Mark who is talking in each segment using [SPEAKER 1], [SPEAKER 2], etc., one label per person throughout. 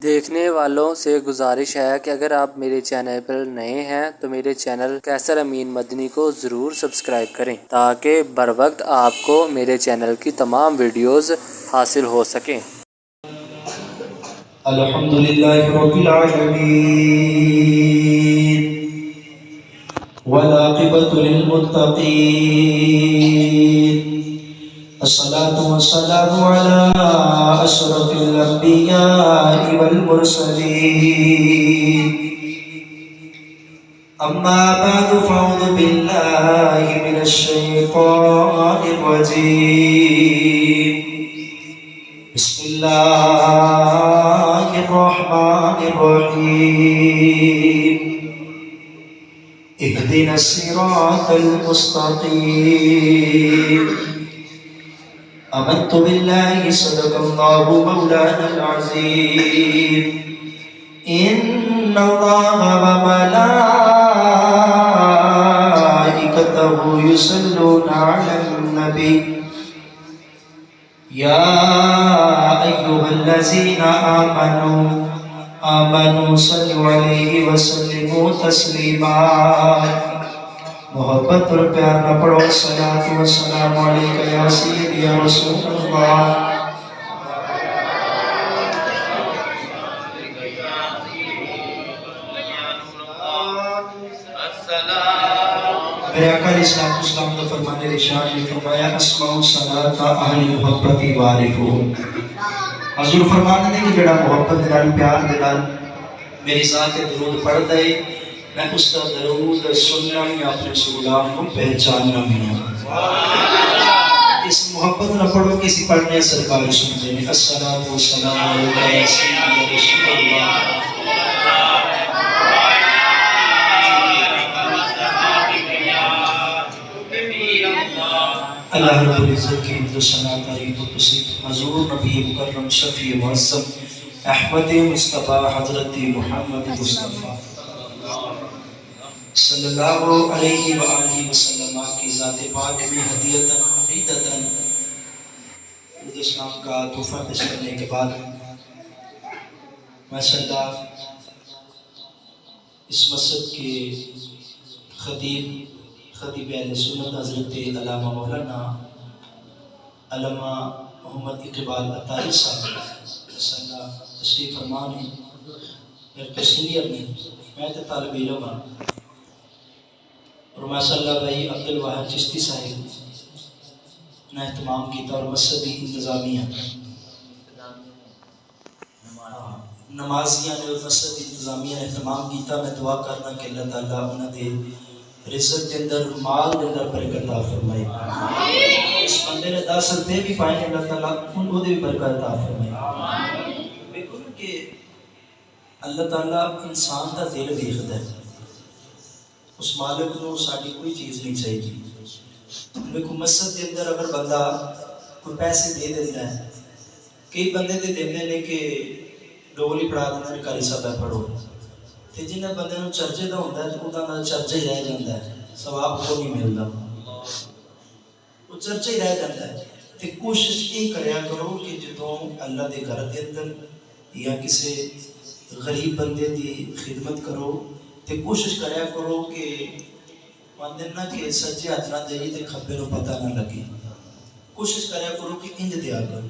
[SPEAKER 1] دیکھنے والوں سے گزارش ہے کہ اگر آپ میرے چینل پر نئے ہیں تو میرے چینل قیصر امین مدنی کو ضرور سبسکرائب کریں تاکہ بر وقت آپ کو میرے چینل کی تمام ویڈیوز حاصل ہو سکیں۔
[SPEAKER 2] الحمدللہ رب العالمین والعاقبۃ للمتقین الصلاة والسلام علی اشرف الانبیاء والمرسلین اما بعد فاعوذ باللہ من الشیطان الرجیم بسم اللہ الرحمن الرحیم اهدنا الصراط المستقیم آمنت باللہ صدق اللہ مولانا العظیم ان اللہ وملائکتہ یصلون علی النبی یا ایھا الذین آمنوا صلوا علیہ وسلموا تسلیما۔ محبت اور پیار نہ پڑھو صلاۃ و سلام علیک یا سیدی یا رسول اللہ۔ میرے آقا علیہ السلام نے فرمانے رشاد نے فرمایا اسمع صلاۃ اہل محبت وارثون۔ حضور فرماتے ہیں کہ جڑا محبت دے نال پیار دے نال میری ذات درود پڑھدا ہے میں اس کا درود سننا یا اپنے غلام کو پہچاننا بھی ہوں۔ اس محبت نہ پڑھو کسی پڑھنے سرکار سنتے ہیں الصلاۃ والسلام علیک یا سیدی یا رسول اللہ۔ اللہ رب العزت کی حمد و ثنا تعریف و توصیف حضور نبی مکرم شفیع معظم احمد مصطفیٰ حضرت محمد مصطفیٰ صلی اللہ علیہ وآلہ وسلم کی ذات پاک میں ہدیتاً عقیدتاً درود اسلام کا تحفہ پیش کرنے کے بعد ماشاءاللہ اس مسجد کے خطیب اہل سنت حضرت علامہ مولانا علامہ محمد اقبال عطاری صاحب ماشاءاللہ تشریف فرما ہیں۔ میرے کو سینئر نے میں تو طالب علم ہوں اور ماشاءاللہ بھائی عبد الواحد چشتی صاحب نے اہتمام کیتا اور مسجدی انتظامیہ نمازیاں نے اور مسجدی انتظامیہ نے اہتمام کیتا۔ میں دعا کرنا کہ اللہ تعالیٰ انہوں نے رزق کے اندر مال کے اندر برکت عطا فرمائے۔ اس بندے نے 10 روپے بھی پائے اللہ تعالیٰ ان کو بھی برکت عطا فرمائے۔ دیکھو کہ اللہ تعالیٰ انسان کا دل دیکھتا ہے، اس مالک کو ساری کوئی چیز نہیں چاہیے۔ دیکھو مسجد کے اندر اگر بندہ کوئی پیسے دے دیتا ہے، کئی بندے دے دیتے ہیں کہ ڈول ہی پڑھا دینا کاری صاحب پڑھو، تے جنہیں بندے نوں چرچے دا ہوندا ہے تے اودا نال چرچا ہی رہ جاندا ہے، ثواب کو نہیں ملدا، وہ چرچا ہی رہ جاندا ہے۔ تے کوشش یہ کریا کرو کہ جدوں اللہ دے گھر دے اندر یا کسی غریب بندے دی خدمت کرو تے کوشش کریا کرو کہ ماندے نہ کہ سجے ہاتھ نہ دئیے تے کھبے نوں پتہ نہ لگے، کوشش کریا کرو کہ انج دیا کرو۔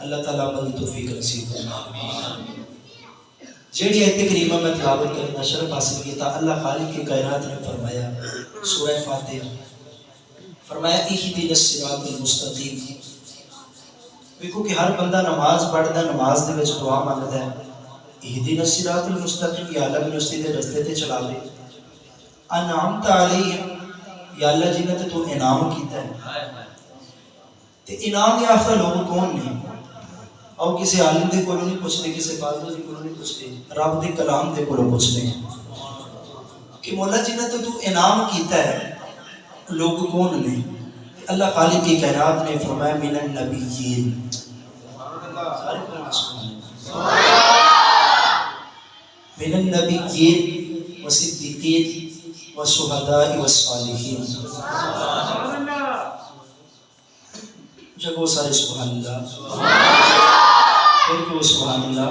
[SPEAKER 2] اللہ تعالیٰ عمل توفیق نصیب فرمائے۔ جیڑی آیت کریمہ میں تلاوت کرنا شرف حاصل کیا تھا، اللہ خالق کی کائنات نے فرمایا سورہ فاتحہ فرمایا اہدنا الصراط المستقیم۔ دیکھو کہ ہر بندہ نماز پڑھدا ہے، نماز دے وچ دعا مانگدا ہے اہدنا الصراط المستقیم، یا اللہ میں اسی دے رستے تے چلا دے۔ انعمت علیہم، یا اللہ جنہاں تے تو انعام کیتا ہے۔ تے انعام یافتہ لوگ کون نے؟ اور کسی عالم دے کولوں نہیں پوچھتے، کسی فاضل دے کولوں نہیں پوچھتے، رب دے کلام دے کولوں پوچھتے ہیں کہ مولا جنہاں تو انعام کیتا ہے لوگ کون نے؟ اللہ خالق کی کائنات نے فرمایا من النبیین، من النبیین والصدیقین والشہداء والصالحین۔ جگو سارے سبحان اللہ، پھر کو سبحان اللہ۔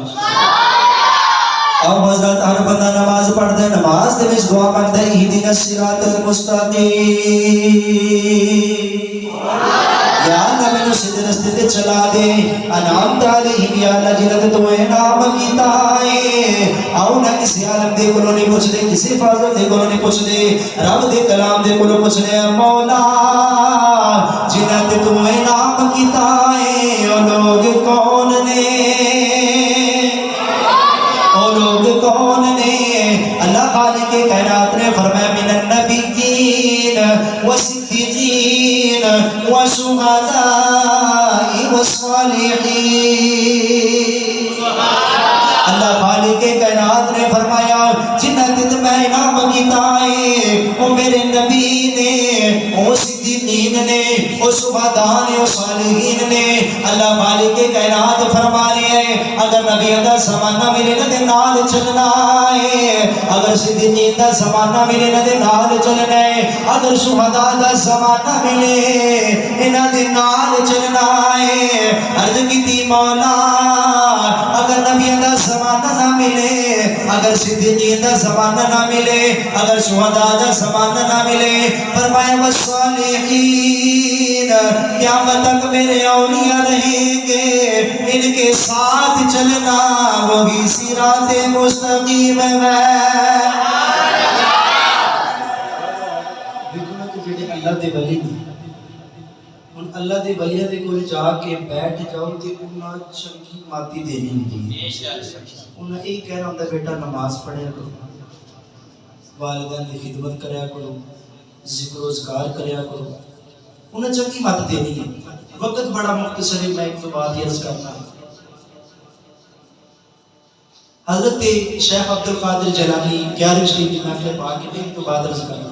[SPEAKER 2] اب حضرت ہر بندہ نماز پڑھتا ہے، نماز دے وچ دعا منگدا ہے اہدنا الصراط المستقیم، یا اللہ مینوں سیدھے رستے تے چلا دے، انعمت علیہم، یا اللہ جنہاں تے تو انعام کیتا ہے، آؤ نہ کسی عالم دے کولوں نہیں پوچھ دے، کسی فاضل دے کولوں نہیں پوچھ دے، رب دے کلام دے کولوں پوچھ دے، مولا جنہاں تے تو انعام کیتا ہے او لوگ کون نے، او لوگ کون نے؟ اللہ خالق کائنات نے فرمایا من النبیین والصدیقین والشہداء والصالحین۔ اللہ خالق کائنات نے فرمایا جنہاں تے میں انعام کیتا ہے وہ میرے نبی نے، وہ صدیقین نے، وہ شہداء نے، وہ صالحین نے۔ اللہ خالق کائنات فرما رہے ہیں اگر نبی دا زمانہ ملے نہ دے نال چلنا ہے، اگر صدیقین دا زمانہ ملے نہ دے نال چلنا ہے، اگر شہداء دا زمانہ ملے انہاں دے نال چلنا ہے۔ عرض کیتی مولا اگر نبی دا زمانہ نہ ملے، اگر صدیقین دا زمانہ نہ ملے، اگر شہداء دا زمانہ نہ ملے، فرمایا والصالحین، قیامت تک میرے اولیاء رہیں گے، ان کے ساتھ چلنا وہی صراط مستقیم ہے۔ دیکھو نا کہ جڑے اللہ دے ولی نے، ہن اللہ دے ولیاں دے کول جا کے بیٹھ جاؤ تے انہاں چنگی ماتی دینی ہوندی ہے، انہاں یہی کہنا ہوندا بیٹا نماز پڑھیا کرو، والدین کی خدمت کریا کرو، ذکر و اذکار کریا کرو، انہیں چنگی مت دینی ہے۔ وقت بڑا مختصر ہے، میں ایک دو بات عرض کرنا۔ حضرت شیخ عبد القادر جیلانی 11 شریف کی محفل پاک کے ایک دو بات عرض کرنا۔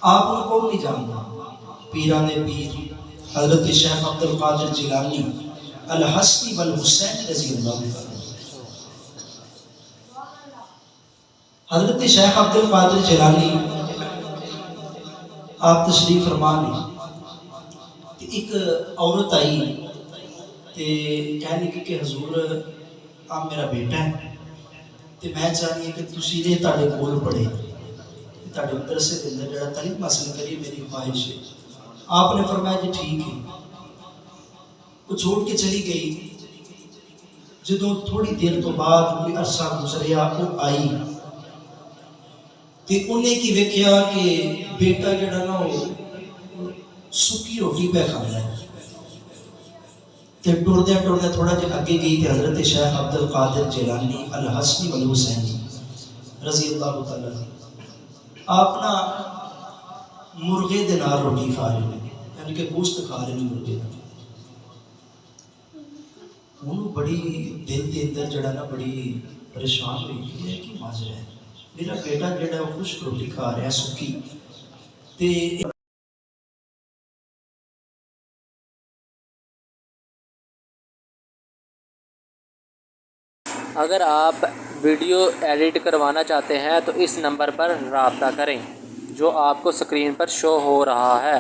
[SPEAKER 2] آپ ان کو نہیں جاننا، پیران پیر حضرت شیخ عبد القادر جیلانی الحسنی والحسین رضی اللہ عنہ۔ حضرت شیخ عبد القادر جیلانی آپ تشریف فرما لیں، ایک عورت آئی تے کہنے لگی کہ حضور آپ میرا بیٹا ہے تے میں چاہنی ہے کہ تسی نے تاڑے کول پڑھے، تاڑے مدرسے دے اندر جڑا تعلیم حاصل کری، میری خواہش ہے۔ آپ نے فرمایا کہ ٹھیک ہے۔ وہ چھوڑ کے چلی گئی، جدوں تھوڑی دیر تو بعد کوئی عرصہ گزریا وہ آئی تے انہیں کی ویکھیا کہ بیٹا جڑا نا وہ سکی روٹی پہ کھانا ہے تے ٹردیا ٹردیا تھوڑا جہا اگے گئی تے حضرت شیخ عبد القادر جیلانی الحسنی والحسینی رضی اللہ تعالیٰ آپ نا مرغے دے نال روٹی کھا رہے ہیں، یعنی کہ گوشت کھا رہے ہیں مرغے دا۔ انہوں بڑی دل دے اندر جڑا نا بڑی پریشان ہوئی کہ یہ کی ماجرا ہے، میرا بیٹا جڑا وہ خشک روٹی کھا رہا ہے سکی تے
[SPEAKER 1] اگر آپ ویڈیو ایڈٹ کروانا چاہتے ہیں تو اس نمبر پر رابطہ کریں جو آپ کو اسکرین پر شو ہو رہا ہے۔